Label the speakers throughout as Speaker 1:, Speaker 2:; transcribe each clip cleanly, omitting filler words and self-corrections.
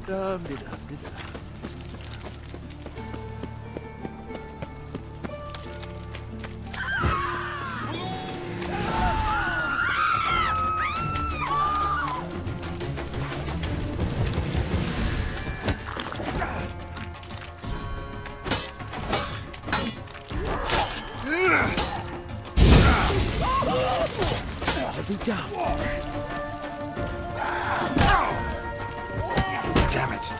Speaker 1: Dum-de-dum-de-dum. I'll be down.
Speaker 2: Damn it.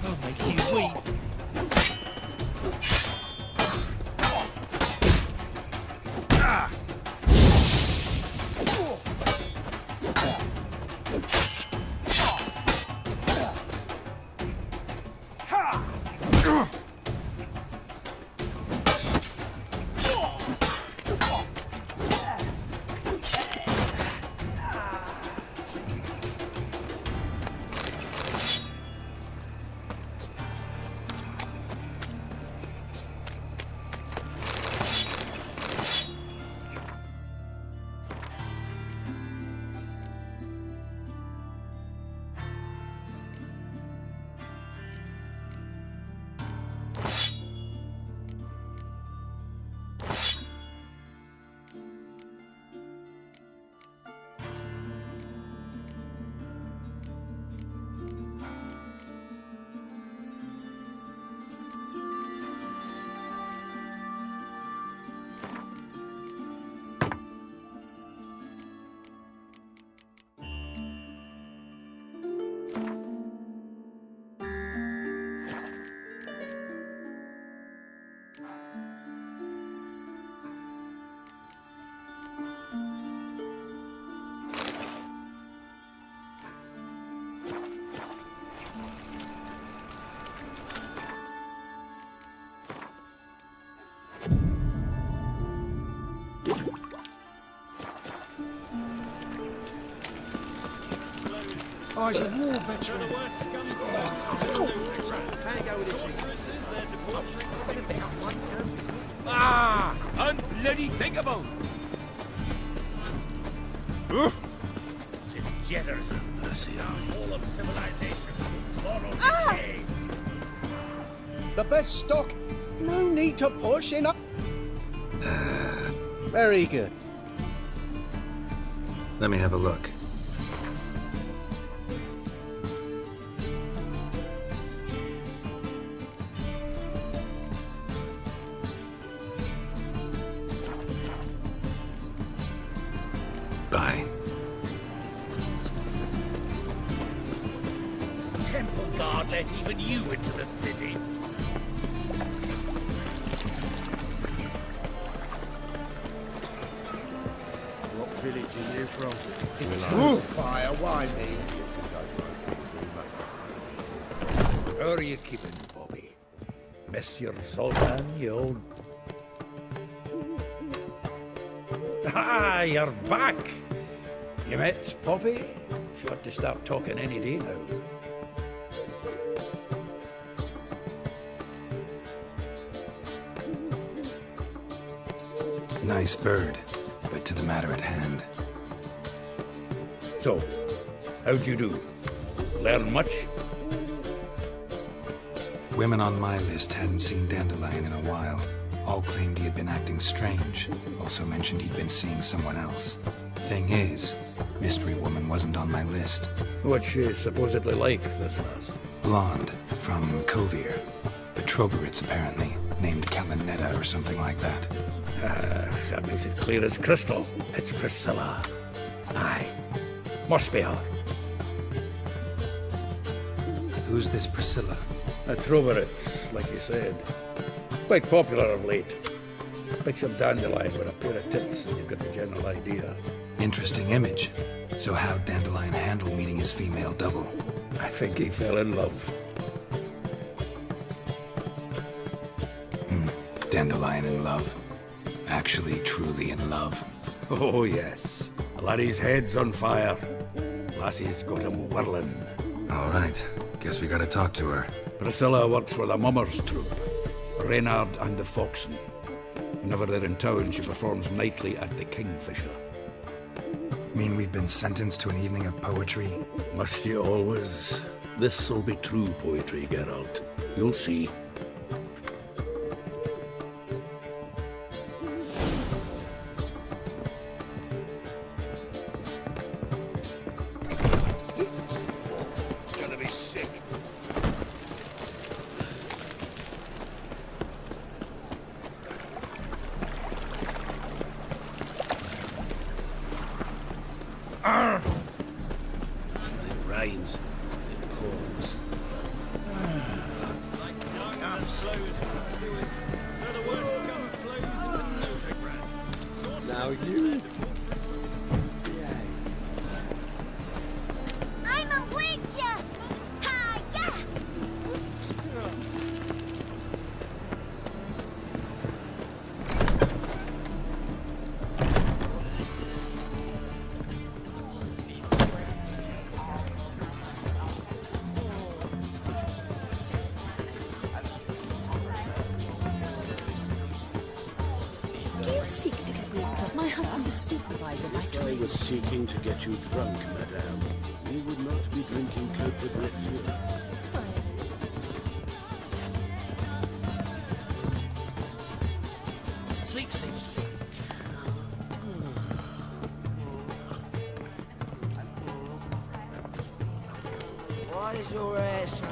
Speaker 1: I'll make you weep.
Speaker 3: Oh, he's a war veteran.
Speaker 4: Ah! Unbloody thinkable! Degenerates of mercy on all of civilization. Moral decay.
Speaker 5: The best stock. No need to push in up. Very good.
Speaker 2: Let me have a look. Bye.
Speaker 4: Temple guard let even you into the city.
Speaker 5: What village are you from? It's fire, why me?
Speaker 6: How are you keeping, Bobby? Miss your Zoltan, you old... Ah, you're back! You met Bobby? She ought to start talking any day now.
Speaker 2: Nice bird, but to the matter at hand.
Speaker 6: So, How'd you do? Learn much?
Speaker 2: Women on my list hadn't seen Dandelion in a while. All claimed he had been acting strange. Also mentioned he'd been seeing someone else. Thing is, Mystery Woman wasn't on my list.
Speaker 6: What's she supposedly like, this lass?
Speaker 2: Blonde, from Kovir. The Troberits, apparently. Named Kalinetta or something like that.
Speaker 6: That makes it clear as crystal. It's Priscilla. Aye. Must be her.
Speaker 2: Who's this Priscilla?
Speaker 6: The Troberits, like you said. Quite popular of late. Picture Dandelion with a pair of tits and you've got the general idea.
Speaker 2: Interesting image. So how'd Dandelion handle meeting his female double?
Speaker 6: I think he fell in love.
Speaker 2: Dandelion in love. Actually, truly in love.
Speaker 6: Oh, yes. Laddie's head's on fire. Lassie's got him whirling.
Speaker 2: All right. Guess we gotta talk to her.
Speaker 6: Priscilla works for the Mummers troupe. Reynard and the Foxen. Whenever they're in town, she performs nightly at the Kingfisher.
Speaker 2: Mean we've been sentenced to an evening of poetry?
Speaker 6: Must you always? This'll be true poetry, Geralt. You'll see.
Speaker 4: Gonna be sick. When it rains, it pours.
Speaker 7: Like dung that flows to the sewers, so the worst scum flows into Novigrad.
Speaker 5: Now you...
Speaker 8: I'm a witcher! Hi-ya!
Speaker 9: Do you seek to get me drunk? My husband's a supervisor by
Speaker 4: I
Speaker 9: trade.
Speaker 4: was seeking to get you drunk, madame. We would not be drinking Cote de Breton. Sleep, sleep, sleep.
Speaker 7: Why is your hair so...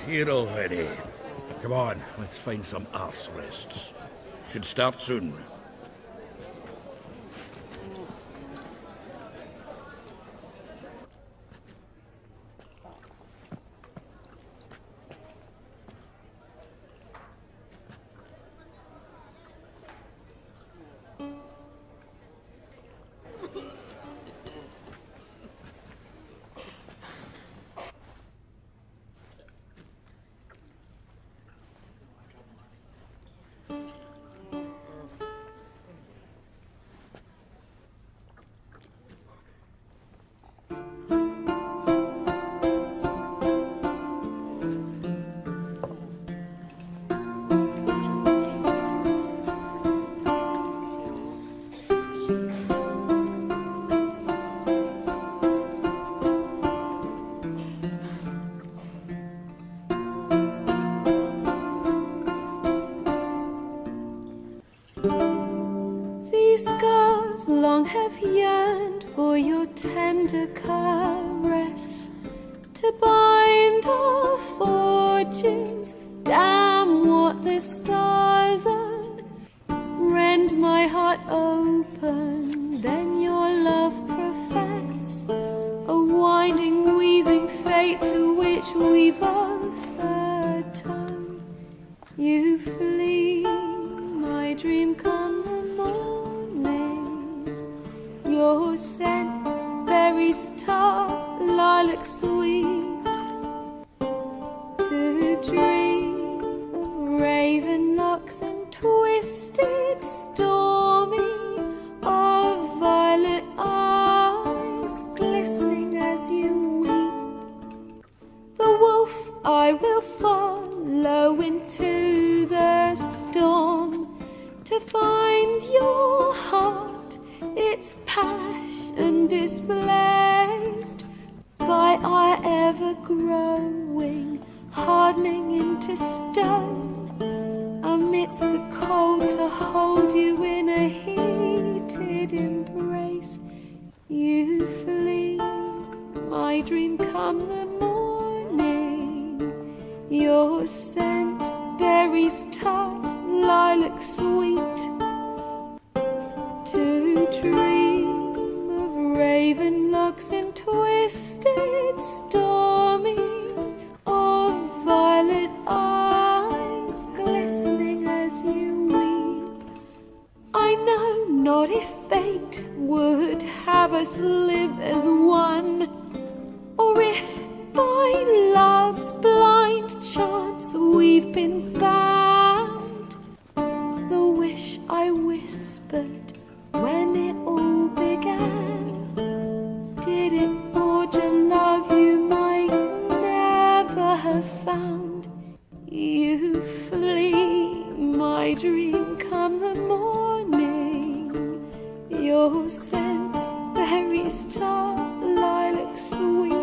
Speaker 6: Here already. Come on, let's find some arse rests. Should start soon.
Speaker 9: These scars long have yearned for your tender caress, to bind our fortunes. Damn what the stars own. Rend my heart open, then your love profess. A winding, weaving fate to which
Speaker 10: which we both atone. You flee, my dream come the morning. Your scent, berries tart, lilac sweet. To dream of raven locks and twisted stormy, of violet eyes glistening as you weep. The wolf I will follow into the storm, to find your heart, its passion displaced by our ever-growing, hardening into stone. Amidst the cold, to hold you in a heated embrace. You flee, my dream come the morning. Your scent, berries tart, lilac sweet. To dream of raven locks and twisted stormy, of violet eyes glistening as you weep. I know not if fate would have us live as one, or if by love's blind chance we've been bound. The wish I whispered when it all began, did it forge a love you might never have found? You flee, my dream come the morning. Your scent, berries tart, lilac sweet.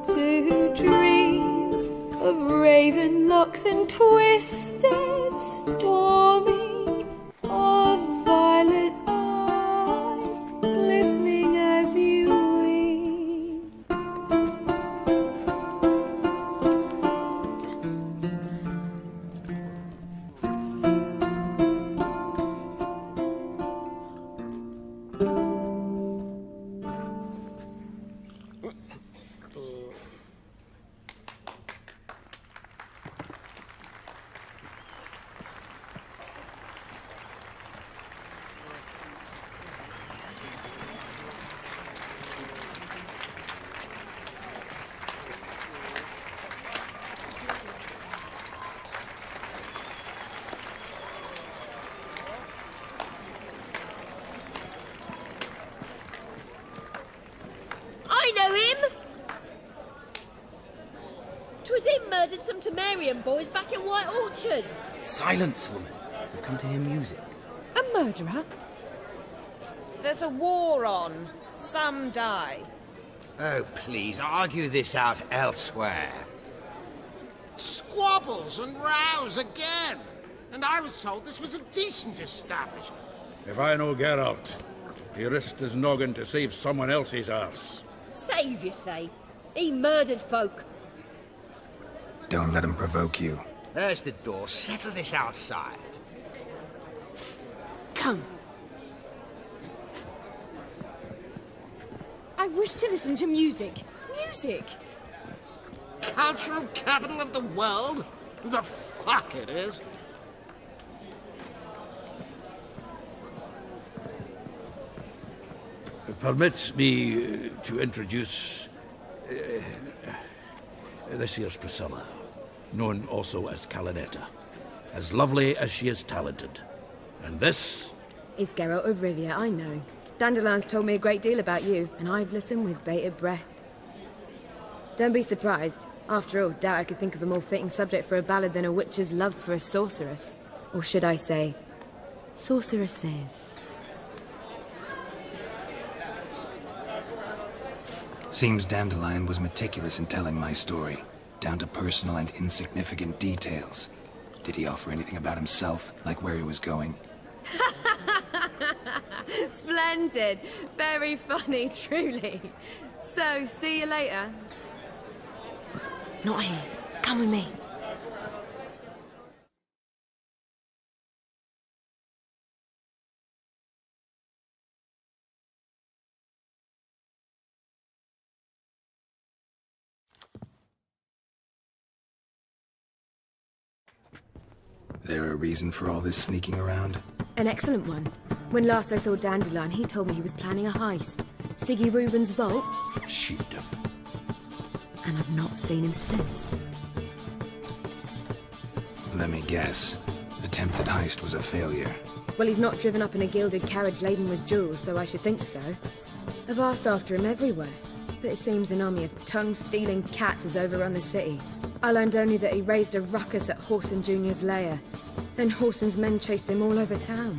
Speaker 10: To dream of raven locks and twisted stormy, of violet eyes glistening as you weep.
Speaker 11: I know him! 'Twas him murdered some Temerian boys back in White Orchard.
Speaker 1: Silence, woman. We've come to hear music.
Speaker 11: A murderer? There's a war on. Some die.
Speaker 5: Oh, please, argue this out elsewhere. Squabbles and rows again! And I was told this was a decent establishment.
Speaker 6: If I know Geralt, he risked his noggin to save someone else's arse.
Speaker 11: Save, you say? He murdered folk.
Speaker 2: Don't let him provoke you.
Speaker 5: There's the door. Settle this outside.
Speaker 9: Come. I wish to listen to music.
Speaker 11: Music?
Speaker 5: Cultural capital of the world? The fuck it is.
Speaker 6: Permit me to introduce this here's Priscilla, known also as Calinetta, as lovely as she is talented. And this
Speaker 12: is Geralt of Rivia, I know. Dandelion's told me a great deal about you, and I've listened with bated breath. Don't be surprised. After all, doubt I could think of a more fitting subject for a ballad than a witch's love for a sorceress. Or should I say, sorceresses.
Speaker 2: Seems Dandelion was meticulous in telling my story, down to personal and insignificant details. Did he offer anything about himself, like where he was going?
Speaker 12: Splendid. Very funny, truly. So, see you later.
Speaker 9: Not here. Come with me.
Speaker 2: There a reason for all this sneaking around?
Speaker 12: An excellent one. When last I saw Dandelion, he told me he was planning a heist. Siggy Reuven's vault.
Speaker 6: Sheepdom.
Speaker 12: And I've not seen him since.
Speaker 2: Let me guess. Attempted heist was a failure.
Speaker 12: Well, he's not driven up in a gilded carriage laden with jewels, so I should think so. I've asked after him everywhere, but it seems an army of tongue-stealing cats has overrun the city. I learned only that he raised a ruckus at Whoreson Jr.'s lair. Then Whoreson's men chased him all over town.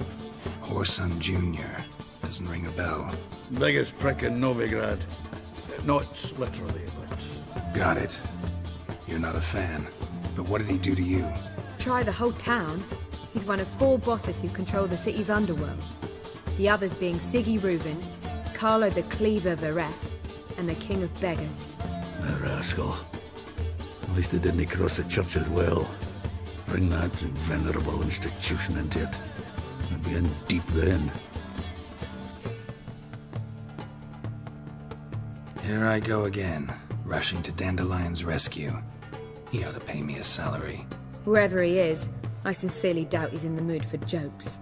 Speaker 2: Whoreson Jr. Doesn't ring a bell.
Speaker 6: Biggest prick in Novigrad. Not literally, but...
Speaker 2: Got it. You're not a fan. But what did he do to you?
Speaker 12: Try the whole town. He's one of 4 bosses who control the city's underworld. The others being Siggy Reuven, Carlo the Cleaver Varese, and the King of Beggars.
Speaker 6: The rascal. At least they didn't cross the church as well. Bring that venerable institution into it. I'd be in deep then.
Speaker 2: Here I go again, rushing to Dandelion's rescue. He ought to pay me a salary.
Speaker 12: Wherever he is, I sincerely doubt he's in the mood for jokes.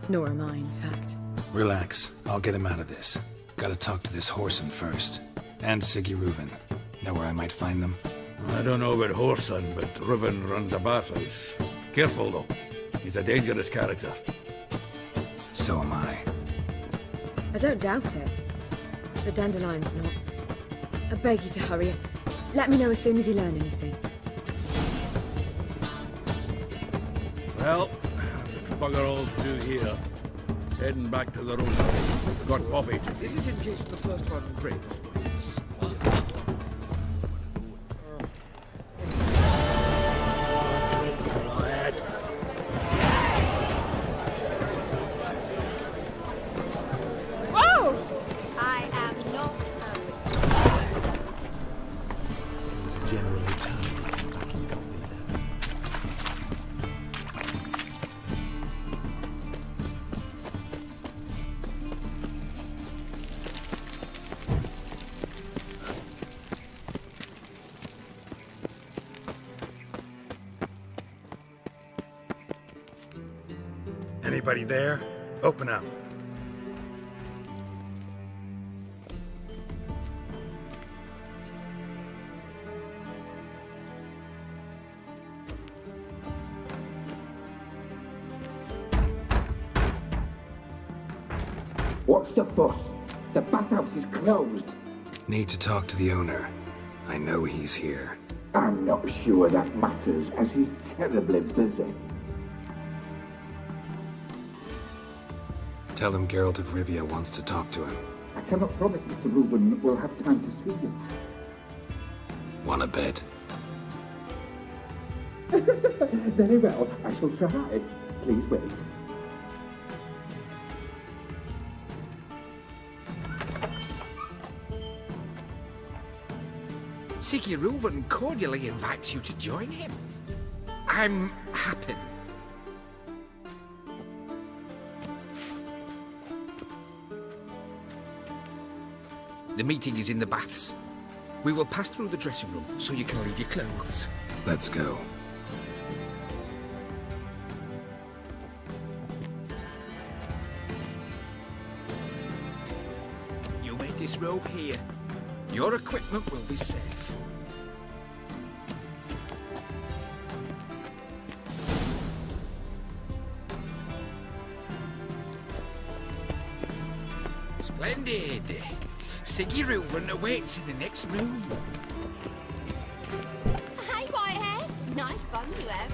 Speaker 12: Nor am I, in fact.
Speaker 2: Relax, I'll get him out of this. Gotta talk to this Whoreson first. And Siggy Reuven. Know where I might find them?
Speaker 6: I don't know about Whoreson, but Reuven runs a bathhouse. Careful, though. He's a dangerous character.
Speaker 2: So am I.
Speaker 12: I don't doubt it. But Dandelion's not. I beg you to hurry. Let me know as soon as you learn anything.
Speaker 6: Well, I've got bugger all to do here. Heading back to the road. Got Bobby to
Speaker 3: Is it in case the first one breaks?
Speaker 8: Whoa! I am not
Speaker 4: It's generally tiny, black and comfy there.
Speaker 2: Anybody there? Open up.
Speaker 13: What's the fuss? The bathhouse is closed.
Speaker 2: Need to talk to the owner. I know he's here.
Speaker 13: I'm not sure that matters, as he's terribly busy.
Speaker 2: Tell him Geralt of Rivia wants to talk to him.
Speaker 13: I cannot promise Mr. Reuven will have time to see you.
Speaker 2: Wanna bet?
Speaker 13: Very well, I shall try. Please wait.
Speaker 5: Siggy Reuven cordially invites you to join him. I'm happy. The meeting is in the baths. We will pass through the dressing room so you can leave your clothes.
Speaker 2: Let's go.
Speaker 5: You may disrobe here. Your equipment will be safe. Splendid. Siggy Reuven awaits in the next room.
Speaker 8: Hey, Whitehead. Nice bum you have.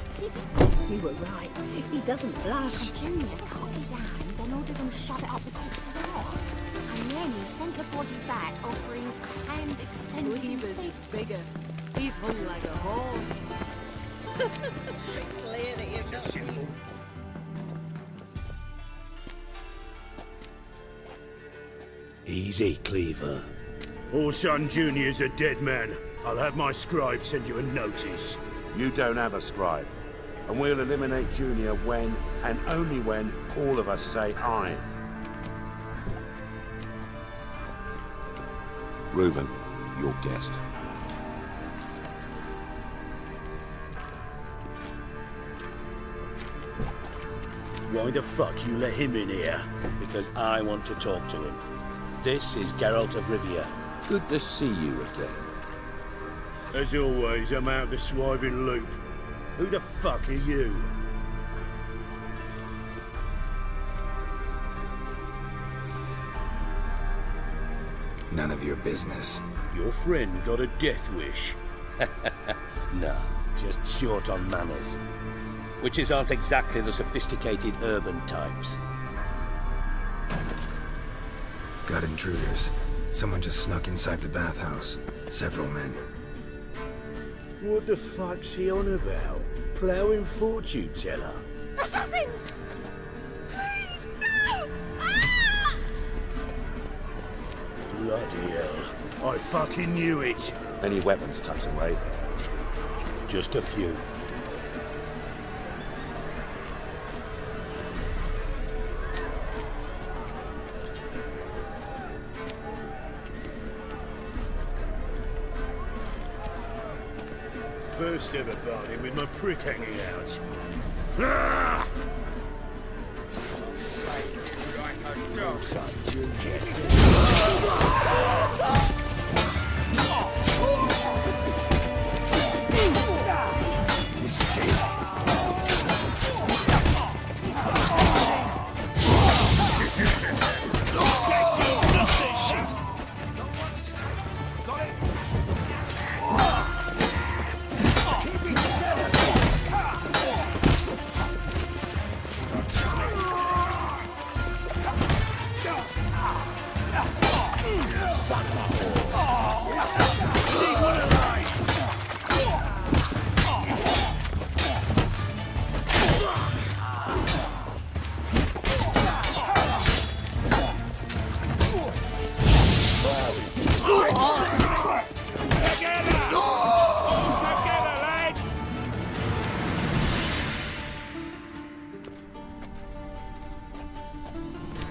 Speaker 9: You were right. He doesn't blush.
Speaker 8: Junior cut off his hand, then ordered them to shove it up the corpse's arse. And then he sent the body back, offering a hand extended.
Speaker 9: Cleaver's is bigger. He's hung like a horse. Clear that you've not seen.
Speaker 4: Easy, Cleaver.
Speaker 14: Whoreson Jr.'s a dead man. I'll have my scribe send you a notice.
Speaker 15: You don't have a scribe. And we'll eliminate Junior when, and only when, all of us say aye.
Speaker 16: Reuven, your guest.
Speaker 4: Why the fuck you let him in here?
Speaker 17: Because I want to talk to him. This is Geralt of Rivia.
Speaker 16: Good to see you again.
Speaker 14: As always, I'm out the swiving loop. Who the fuck are you?
Speaker 2: None of your business.
Speaker 14: Your friend got a death wish.
Speaker 17: No, just short on manners. Witches aren't exactly the sophisticated urban types.
Speaker 2: Got intruders. Someone just snuck inside the bathhouse. Several men.
Speaker 14: What the fuck's he on about? Ploughing fortune teller?
Speaker 11: Assassins! Please, no! Ah!
Speaker 14: Bloody hell. I fucking knew it.
Speaker 16: Any weapons tucked away?
Speaker 17: Just a few.
Speaker 14: First ever bargain with my prick hanging out. Ah!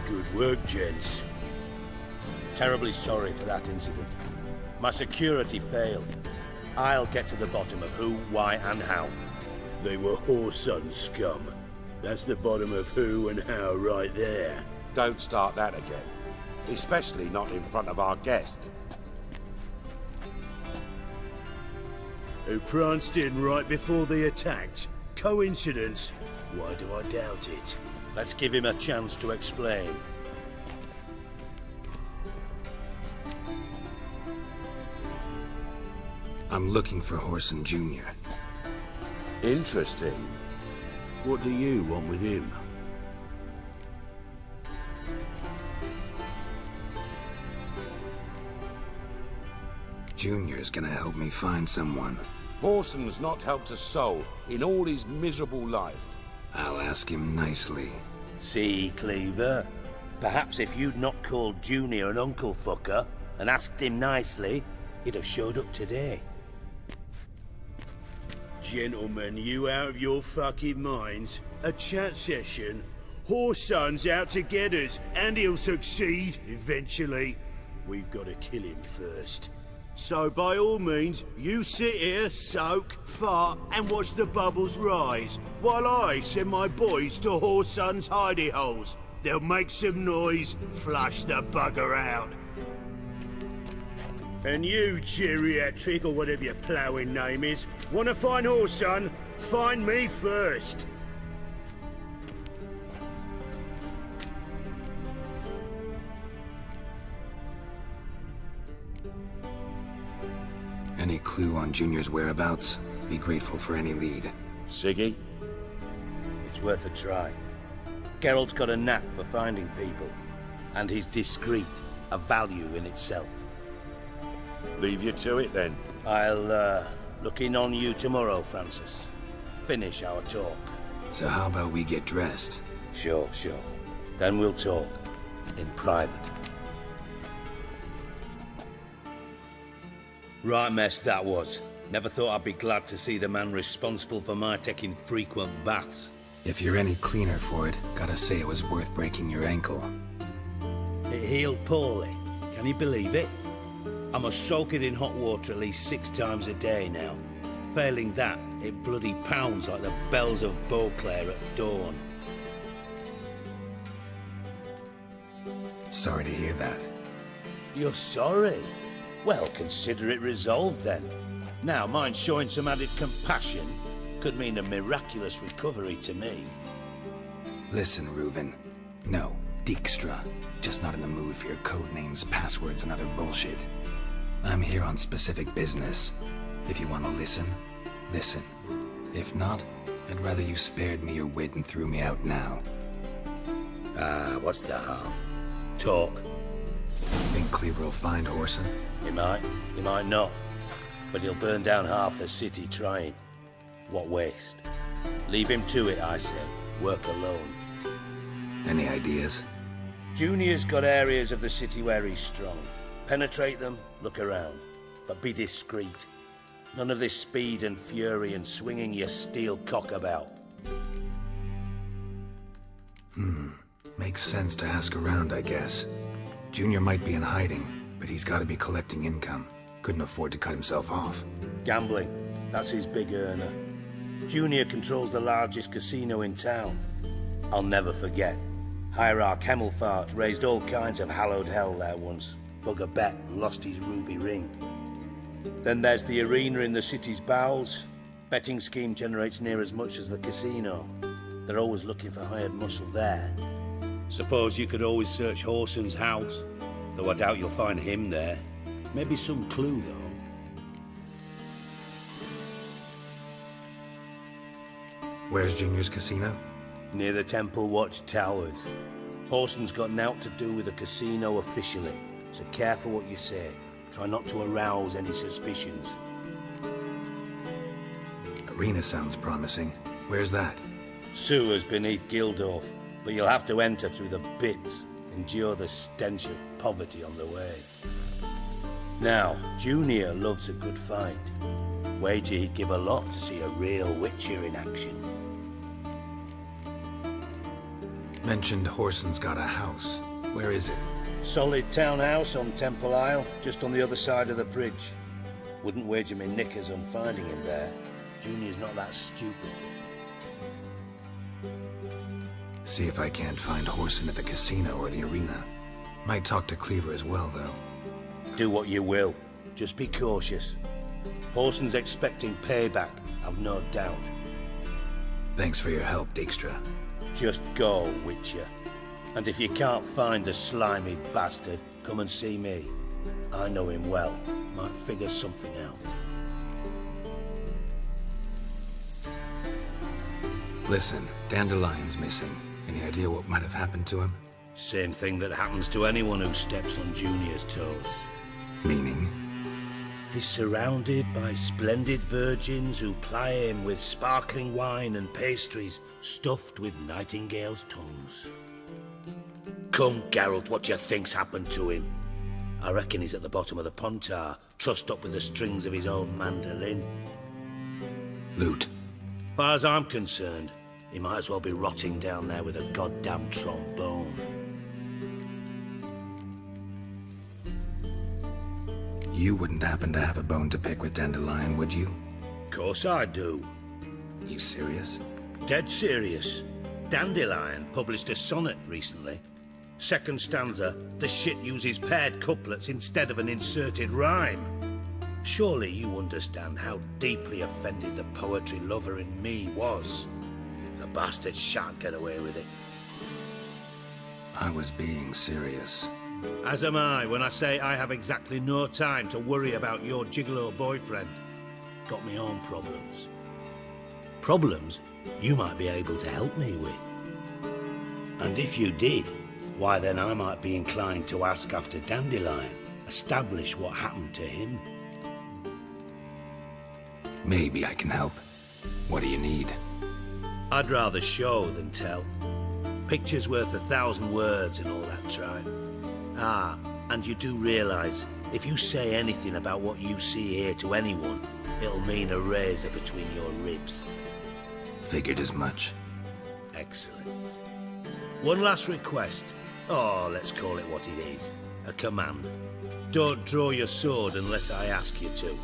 Speaker 14: Good work, gents.
Speaker 17: Terribly sorry for that incident. My security failed. I'll get to the bottom of who, why, and how.
Speaker 14: They were whoreson scum. That's the bottom of who and how right there.
Speaker 16: Don't start that again. Especially not in front of our guest.
Speaker 14: Who pranced in right before they attacked. Coincidence? Why do I doubt it?
Speaker 17: Let's give him a chance to explain.
Speaker 2: I'm looking for Whoreson Jr.
Speaker 16: Interesting.
Speaker 14: What do you want with him?
Speaker 2: Junior's gonna help me find someone.
Speaker 16: Whoreson's not helped a soul in all his miserable life.
Speaker 2: I'll ask him nicely.
Speaker 17: See, Cleaver? Perhaps if you'd not called Junior an uncle fucker and asked him nicely, he'd have showed up today.
Speaker 14: Gentlemen, you out of your fucking minds? A chat session? Whoreson's out to get us, and he'll succeed, eventually. We've got to kill him first. So by all means, you sit here, soak, fart, and watch the bubbles rise, while I send my boys to Whoreson's hidey holes. They'll make some noise, flush the bugger out. And you, geriatric, or whatever your ploughing name is, want to find Whoreson? Find me first.
Speaker 2: Any clue on Junior's whereabouts? Be grateful for any lead.
Speaker 16: Siggy?
Speaker 17: It's worth a try. Geralt's got a knack for finding people, and he's discreet, a value in itself.
Speaker 16: Leave you to it then.
Speaker 17: I'll look in on you tomorrow, Francis. Finish our talk.
Speaker 2: So how about we get dressed?
Speaker 17: Sure. Then we'll talk. In private. Right mess that was. Never thought I'd be glad to see the man responsible for my taking frequent baths.
Speaker 2: If you're any cleaner for it, gotta say it was worth breaking your ankle.
Speaker 17: It healed poorly. Can you believe it? I must soak it in hot water at least 6 times a day now. Failing that, it bloody pounds like the bells of Beauclair at dawn.
Speaker 2: Sorry to hear that.
Speaker 17: You're sorry? Well, consider it resolved then. Now, mind showing some added compassion could mean a miraculous recovery to me.
Speaker 2: Listen, Reuven. No, Dijkstra. Just not in the mood for your code names, passwords, and other bullshit. I'm here on specific business. If you want to listen, listen. If not, I'd rather you spared me your wit and threw me out now.
Speaker 17: What's the harm? Talk.
Speaker 2: Think Cleaver will find Whoreson?
Speaker 17: He might not. But he'll burn down half the city trying. What waste? Leave him to it, I say. Work alone.
Speaker 2: Any ideas?
Speaker 17: Junior's got areas of the city where he's strong. Penetrate them, look around. But be discreet. None of this speed and fury and swinging your steel cock about.
Speaker 2: Makes sense to ask around, I guess. Junior might be in hiding, but he's got to be collecting income. Couldn't afford to cut himself off.
Speaker 17: Gambling. That's his big earner. Junior controls the largest casino in town. I'll never forget. Hierarch Hemmelfart raised all kinds of hallowed hell there once. Bug a bet and lost his ruby ring. Then there's the arena in the city's bowels. Betting scheme generates near as much as the casino. They're always looking for hired muscle there. Suppose you could always search Whoreson's house, though I doubt you'll find him there. Maybe some clue, though.
Speaker 2: Where's Junior's casino?
Speaker 17: Near the Temple Watch Towers. Whoreson's got naught to do with the casino officially, so careful what you say. Try not to arouse any suspicions.
Speaker 2: Arena sounds promising. Where's that?
Speaker 17: Sewers beneath Gildorf, but you'll have to enter through the bits, endure the stench of poverty on the way. Now, Junior loves a good fight. Wager he'd give a lot to see a real Witcher in action.
Speaker 2: Mentioned Whoreson's got a house. Where is it?
Speaker 17: Solid townhouse on Temple Isle, just on the other side of the bridge. Wouldn't wager me knickers on finding him there. Junior's not that stupid.
Speaker 2: See if I can't find Whoreson at the casino or the arena. Might talk to Cleaver as well, though.
Speaker 17: Do what you will. Just be cautious. Whoreson's expecting payback, I've no doubt.
Speaker 2: Thanks for your help, Dijkstra.
Speaker 17: Just go, Witcher. And if you can't find the slimy bastard, come and see me. I know him well. Might figure something out.
Speaker 2: Listen, Dandelion's missing. Any idea what might have happened to him?
Speaker 17: Same thing that happens to anyone who steps on Junior's toes.
Speaker 2: Meaning?
Speaker 17: He's surrounded by splendid virgins who ply him with sparkling wine and pastries stuffed with nightingales' tongues. Come, Geralt, what do you think's happened to him? I reckon he's at the bottom of the Pontar, trussed up with the strings of his own mandolin.
Speaker 2: Loot.
Speaker 17: Far as I'm concerned, he might as well be rotting down there with a goddamn trombone.
Speaker 2: You wouldn't happen to have a bone to pick with Dandelion, would you?
Speaker 17: Course I do.
Speaker 2: You serious?
Speaker 17: Dead serious. Dandelion published a sonnet recently. Second stanza, the shit uses paired couplets instead of an inserted rhyme. Surely you understand how deeply offended the poetry lover in me was. The bastard shan't get away with it.
Speaker 2: I was being serious.
Speaker 17: As am I when I say I have exactly no time to worry about your gigolo boyfriend. Got me own problems. Problems you might be able to help me with. And if you did, why then I might be inclined to ask after Dandelion, establish what happened to him.
Speaker 2: Maybe I can help. What do you need?
Speaker 17: I'd rather show than tell. Picture's worth 1,000 words and all that tribe. Ah, and you do realise, if you say anything about what you see here to anyone, it'll mean a razor between your ribs.
Speaker 2: Figured as much.
Speaker 17: Excellent. One last request. Oh, let's call it what it is. A command. Don't draw your sword unless I ask you to.